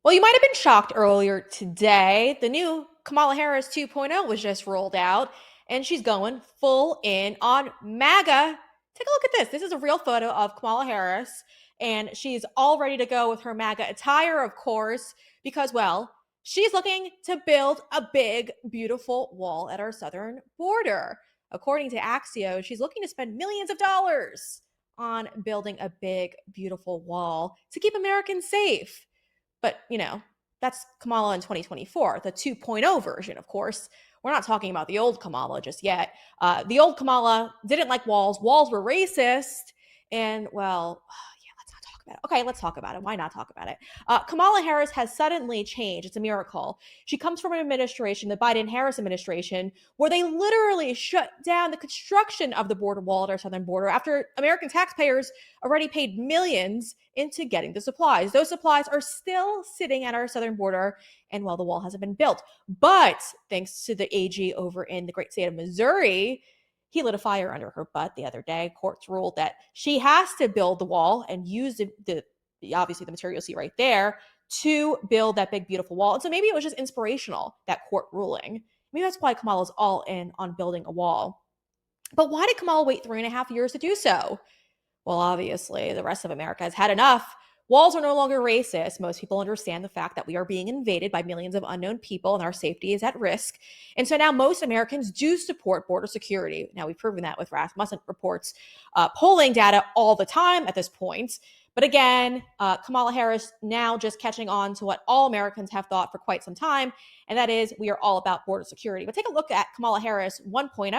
Well, you might have been shocked earlier today. The new Kamala Harris 2.0 was just rolled out, and she's going full in on MAGA. Take a look at this. This is a real photo of Kamala Harris, and she's all ready to go with her MAGA attire, of course, because, well, she's looking to build a big, beautiful wall at our southern border. According to Axios, she's looking to spend millions of dollars on building a big, beautiful wall to keep Americans safe. But, that's Kamala in 2024, the 2.0 version, of course. We're not talking about the old Kamala just yet. The old Kamala didn't like walls. Walls were racist. And, well, yeah, let's not talk about it. Okay, let's talk about it. Why not talk about it? Kamala Harris has suddenly changed. It's a miracle. She comes from an administration, the Biden Harris administration, where they literally shut down the construction of the border wall at our southern border after American taxpayers already paid millions into getting the supplies. Those supplies are still sitting at our southern border, and well, the wall hasn't been built. But thanks to the AG over in the great state of Missouri, he lit a fire under her butt the other day. Courts ruled that she has to build the wall and use the obviously the material you see right there to build that big, beautiful wall. And so maybe it was just inspirational, that court ruling. Maybe that's why Kamala's all in on building a wall. But why did Kamala wait 3.5 years to do so? Well, obviously, the rest of America has had enough. Walls are no longer racist. Most people understand the fact that we are being invaded by millions of unknown people and our safety is at risk. And so now most Americans do support border security. Now, we've proven that with Rasmussen reports polling data all the time at this point. But again, Kamala Harris now just catching on to what all Americans have thought for quite some time, and that is we are all about border security. But take a look at Kamala Harris 1.0.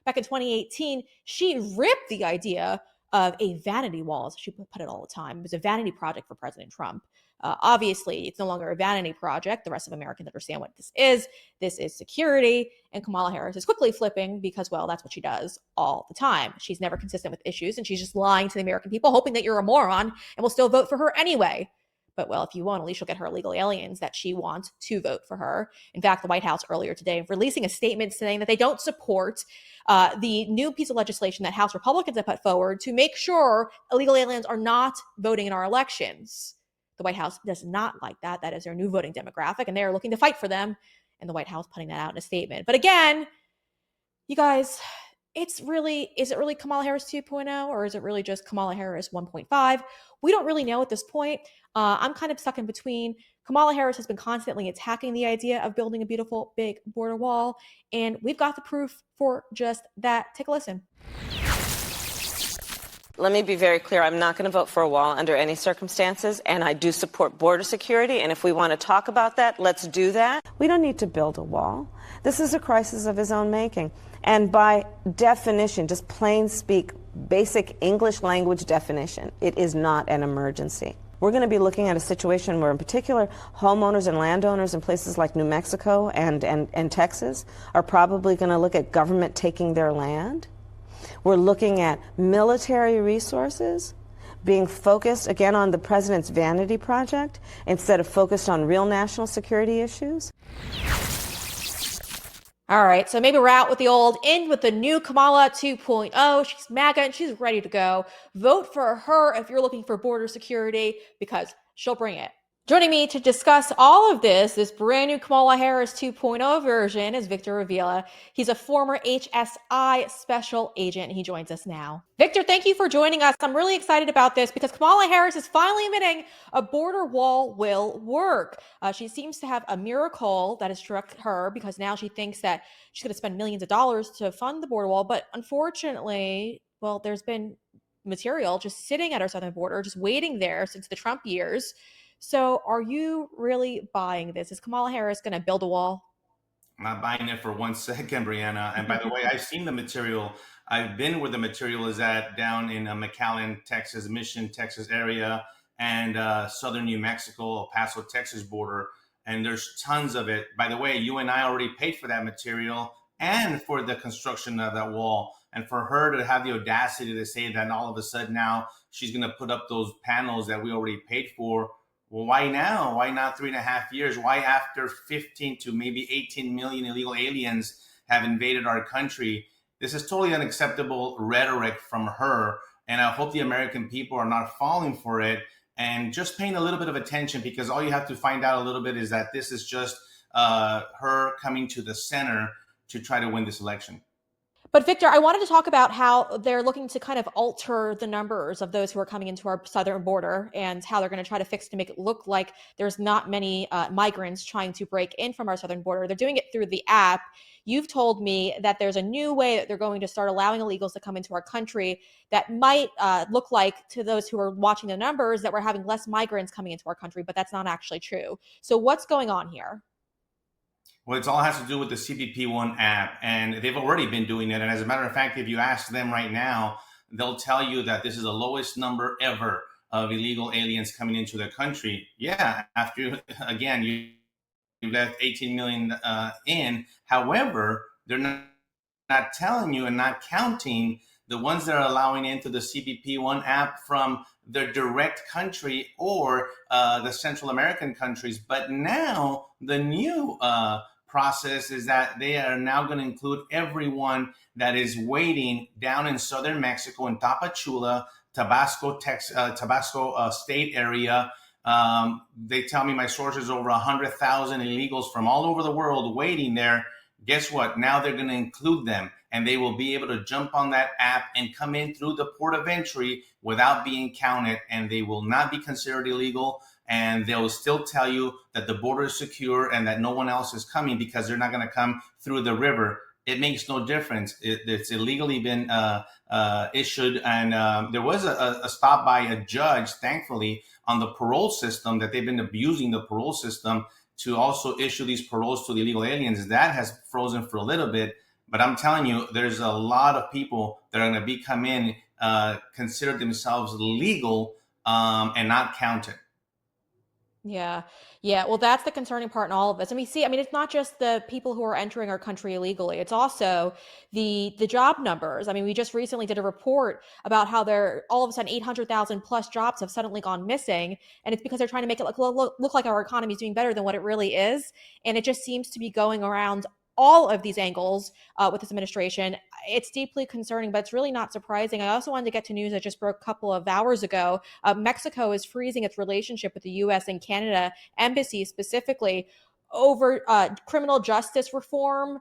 Back in 2018, she ripped the idea of a vanity wall, as she put it all the time. It was a vanity project for President Trump. Obviously, it's no longer a vanity project. The rest of Americans understand what this is. This is security. And Kamala Harris is quickly flipping because, well, that's what she does all the time. She's never consistent with issues, and she's just lying to the American people, hoping that you're a moron and will still vote for her anyway. But, well, if you won't, at least she'll get her illegal aliens that she wants to vote for her. In fact, the White House earlier today releasing a statement saying that they don't support the new piece of legislation that House Republicans have put forward to make sure illegal aliens are not voting in our elections. The White House does not like that. That is their new voting demographic, and they are looking to fight for them. And the White House putting that out in a statement. But again, you guys, is it really Kamala Harris 2.0 or is it really just Kamala Harris 1.5? We don't really know at this point. I'm kind of stuck in between. Kamala Harris has been constantly attacking the idea of building a beautiful big border wall, and we've got the proof for just that. Take a listen. Let me be very clear. I'm not going to vote for a wall under any circumstances, and I do support border security. And if we want to talk about that, let's do that. We don't need to build a wall. This is a crisis of his own making. And by definition, just plain speak, basic English language definition, it is not an emergency. We're going to be looking at a situation where, in particular, homeowners and landowners in places like New Mexico and Texas are probably going to look at government taking their land. We're looking at military resources being focused, again, on the president's vanity project instead of focused on real national security issues. All right, so maybe we're out with the old, in with the new Kamala 2.0. She's MAGA and she's ready to go. Vote for her if you're looking for border security because she'll bring it. Joining me to discuss all of this brand new Kamala Harris 2.0 version is Victor Avila. He's a former HSI special agent, and he joins us now. Victor, thank you for joining us. I'm really excited about this because Kamala Harris is finally admitting a border wall will work. She seems to have a miracle that has struck her because now she thinks that she's going to spend millions of dollars to fund the border wall. But unfortunately, well, there's been material just sitting at our southern border, just waiting there since the Trump years. So are you really buying this? Is Kamala Harris going to build a wall? I'm not buying it for 1 second, Breanna. And by the way, I've seen the material. I've been where the material is at down in McAllen, Texas, Mission, Texas area, and southern New Mexico, El Paso, Texas border. And there's tons of it. By the way, you and I already paid for that material and for the construction of that wall. And for her to have the audacity to say that all of a sudden now she's going to put up those panels that we already paid for. Well, why now? Why not 3.5 years? Why after 15 to maybe 18 million illegal aliens have invaded our country? This is totally unacceptable rhetoric from her. And I hope the American people are not falling for it. and just paying a little bit of attention, because all you have to find out a little bit is that this is just her coming to the center to try to win this election. But Victor, I wanted to talk about how they're looking to kind of alter the numbers of those who are coming into our southern border and how they're going to try to fix to make it look like there's not many migrants trying to break in from our southern border. They're doing it through the app. You've told me that there's a new way that they're going to start allowing illegals to come into our country that might look like, to those who are watching the numbers, that we're having less migrants coming into our country, but that's not actually true. So what's going on here? Well, it all has to do with the CBP1 app, and they've already been doing it. And as a matter of fact, if you ask them right now, they'll tell you that this is the lowest number ever of illegal aliens coming into the country. Yeah, after, again, you left 18 million in. However, they're not telling you and not counting the ones that are allowing into the CBP1 app from their direct country or the Central American countries. But now the new process is that they are now going to include everyone that is waiting down in southern Mexico in Tapachula, Tabasco state area. They tell me, my sources, over 100,000 illegals from all over the world waiting there. Guess what? Now they're going to include them, and they will be able to jump on that app and come in through the port of entry without being counted, and they will not be considered illegal. And they'll still tell you that the border is secure and that no one else is coming because they're not going to come through the river. It makes no difference. It's illegally been issued. And there was a stop by a judge, thankfully, on the parole system, that they've been abusing the parole system to also issue these paroles to the illegal aliens. That has frozen for a little bit. But I'm telling you, there's a lot of people that are going to come in, consider themselves legal, and not counted. Yeah. Yeah. Well, that's the concerning part in all of this. It's not just the people who are entering our country illegally. It's also the job numbers. We just recently did a report about how there all of a sudden 800,000 plus jobs have suddenly gone missing, and it's because they're trying to make it look like our economy is doing better than what it really is. And it just seems to be going around all of these angles with this administration. It's deeply concerning, but it's really not surprising. I also wanted to get to news that just broke a couple of hours ago. Mexico is freezing its relationship with the U.S. and Canada embassies, specifically over criminal justice reform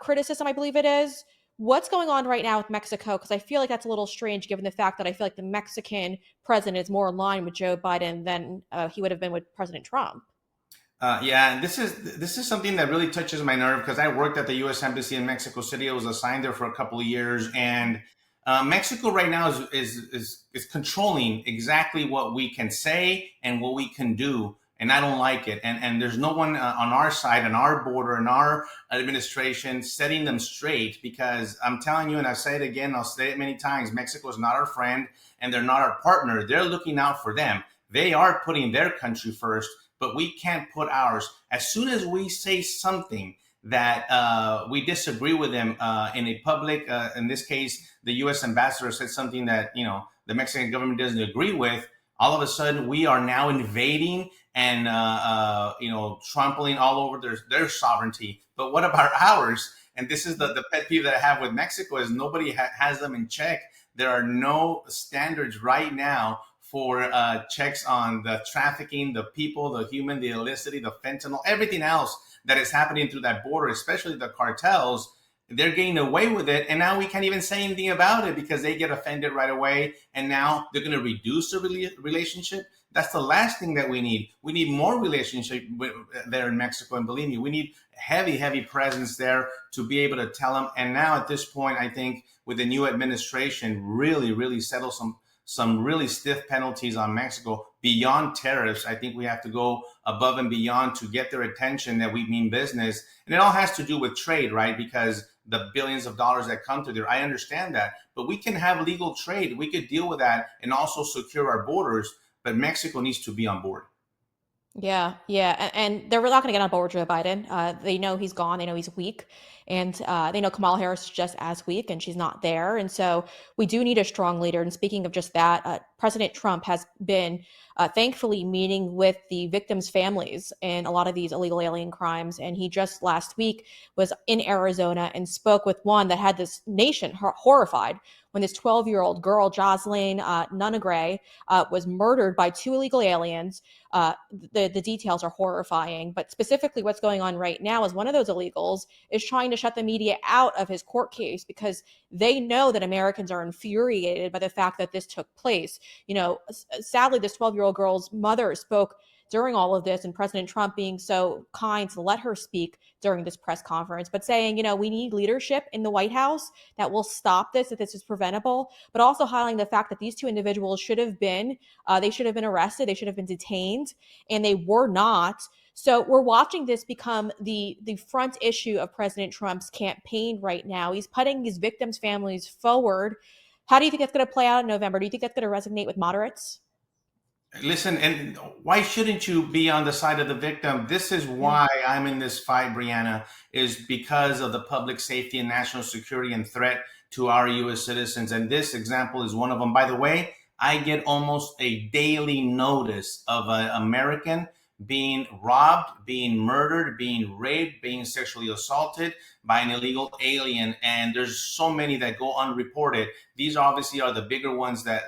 criticism, I believe it is. What's going on right now with Mexico? Because I feel like that's a little strange, given the fact that I feel like the Mexican president is more in line with Joe Biden than he would have been with President Trump. Yeah, and this is something that really touches my nerve, because I worked at the U.S. Embassy in Mexico City. I was assigned there for a couple of years, and Mexico right now is controlling exactly what we can say and what we can do, and I don't like it. And there's no one on our side, on our border, in our administration, setting them straight. Because I'm telling you, and I'll say it again, I'll say it many times: Mexico is not our friend, and they're not our partner. They're looking out for them. They are putting their country first, but we can't put ours. As soon as we say something that we disagree with them in a public, in this case, the U.S. ambassador said something that the Mexican government doesn't agree with, all of a sudden we are now invading and trampling all over their sovereignty. But what about ours? And this is the pet peeve that I have with Mexico, is nobody has them in check. There are no standards right now for checks on the trafficking, the people, the human, the illicit, the fentanyl, everything else that is happening through that border, especially the cartels. They're getting away with it, and now we can't even say anything about it because they get offended right away, and now they're going to reduce the relationship. That's the last thing that we need. We need more relationship there in Mexico, and believe me, we need heavy presence there to be able to tell them. And now at this point, I think with the new administration, really settle some really stiff penalties on Mexico beyond tariffs. I think we have to go above and beyond to get their attention that we mean business. And it all has to do with trade, right? Because the billions of dollars that come through there, I understand that. But we can have legal trade. We could deal with that and also secure our borders. But Mexico needs to be on board. Yeah, yeah, and they're not going to get on board with Joe Biden. They know he's gone. They know he's weak, and they know Kamala Harris is just as weak, and she's not there. And so we do need a strong leader. And speaking of just that, President Trump has been thankfully meeting with the victims' families in a lot of these illegal alien crimes. And he just last week was in Arizona and spoke with one that had this nation horrified when this 12-year-old girl, Jocelyn Nunegray, was murdered by two illegal aliens. The details are horrifying, but specifically what's going on right now is one of those illegals is trying to shut the media out of his court case because they know that Americans are infuriated by the fact that this took place. Sadly, this 12-year-old girl's mother spoke during all of this, and President Trump being so kind to let her speak during this press conference, but saying, we need leadership in the White House that will stop this, that this is preventable, but also highlighting the fact that these two individuals should have been arrested, they should have been detained, and they were not. So we're watching this become the front issue of President Trump's campaign right now. He's putting these victims' families forward. How do you think that's going to play out in November? Do you think that's going to resonate with moderates? Listen, and why shouldn't you be on the side of the victim? This is why I'm in this fight, Breanna, is because of the public safety and national security and threat to our U.S. citizens. And this example is one of them. By the way, I get almost a daily notice of an American being robbed, being murdered, being raped, being sexually assaulted by an illegal alien. And there's so many that go unreported. These obviously are the bigger ones that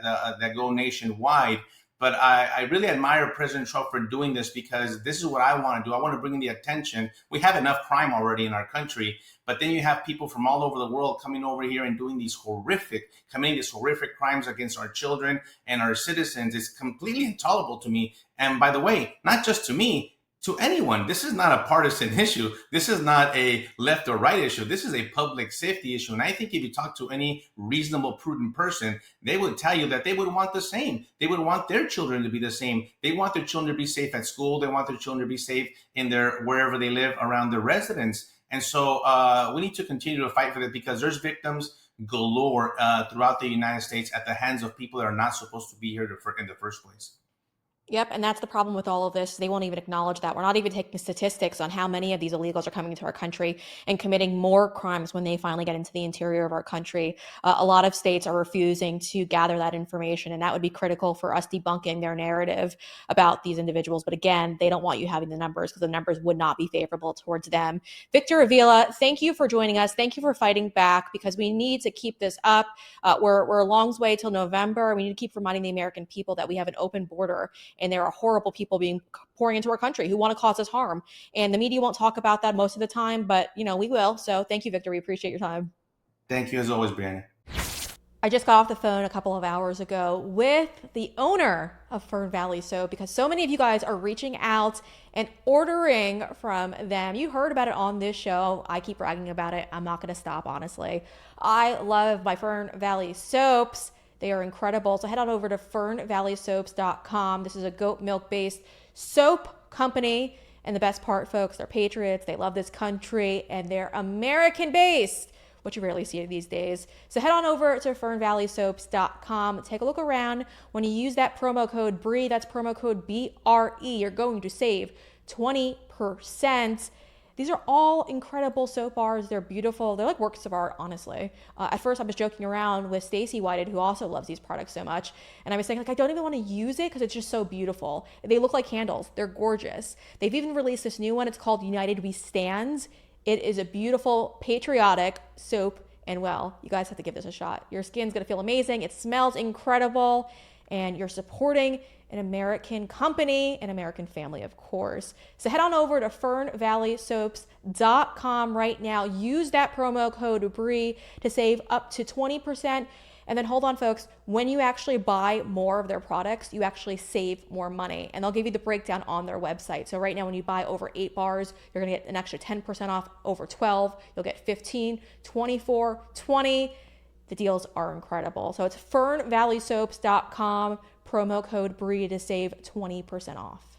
go nationwide. But I really admire President Trump for doing this because this is what I want to do. I want to bring the attention. We have enough crime already in our country, but then you have people from all over the world coming over here and committing these horrific crimes against our children and our citizens. It's completely intolerable to me. And by the way, not just to me, to anyone. This is not a partisan issue. This is not a left or right issue. This is a public safety issue. And I think if you talk to any reasonable, prudent person, they would tell you that they would want the same. They would want their children to be the same. They want their children to be safe at school. They want their children to be safe in wherever they live around their residence. And so we need to continue to fight for that because there's victims galore throughout the United States at the hands of people that are not supposed to be here in the first place. Yep, and that's the problem with all of this. They won't even acknowledge that. We're not even taking statistics on how many of these illegals are coming into our country and committing more crimes when they finally get into the interior of our country. A lot of states are refusing to gather that information, and that would be critical for us debunking their narrative about these individuals. But again, they don't want you having the numbers because the numbers would not be favorable towards them. Victor Avila, thank you for joining us. Thank you for fighting back because we need to keep this up. We're a long way till November. We need to keep reminding the American people that we have an open border. And there are horrible people pouring into our country who want to cause us harm. And the media won't talk about that most of the time, but we will. So thank you, Victor. We appreciate your time. Thank you as always, Breanna. I just got off the phone a couple of hours ago with the owner of Fern Valley Soap because so many of you guys are reaching out and ordering from them. You heard about it on this show. I keep bragging about it. I'm not going to stop, honestly. I love my Fern Valley soaps. They are incredible. So head on over to fernvalleysoaps.com. This is a goat milk based soap company. And the best part, folks, they're patriots. They love this country and they're American based, which you rarely see these days. So head on over to fernvalleysoaps.com. Take a look around. When you use that promo code BRE, that's promo code BRE, you're going to save 20%. These are all incredible soap bars. They're beautiful. They're like works of art, honestly. At first, I was joking around with Stacey Whited, who also loves these products so much. And I was saying, I don't even want to use it because it's just so beautiful. They look like candles. They're gorgeous. They've even released this new one. It's called United We Stand. It is a beautiful, patriotic soap. And well, you guys have to give this a shot. Your skin's going to feel amazing. It smells incredible. And you're supporting an American company, an American family, of course. So head on over to fernvalleysoaps.com right now. Use that promo code BRE to save up to 20%. And then hold on, folks, when you actually buy more of their products, you actually save more money. And they'll give you the breakdown on their website. So right now, when you buy over 8 bars, you're going to get an extra 10% off. Over 12, you'll get 15, 24, 20. The deals are incredible. So it's fernvalleysoaps.com, promo code BRE to save 20% off.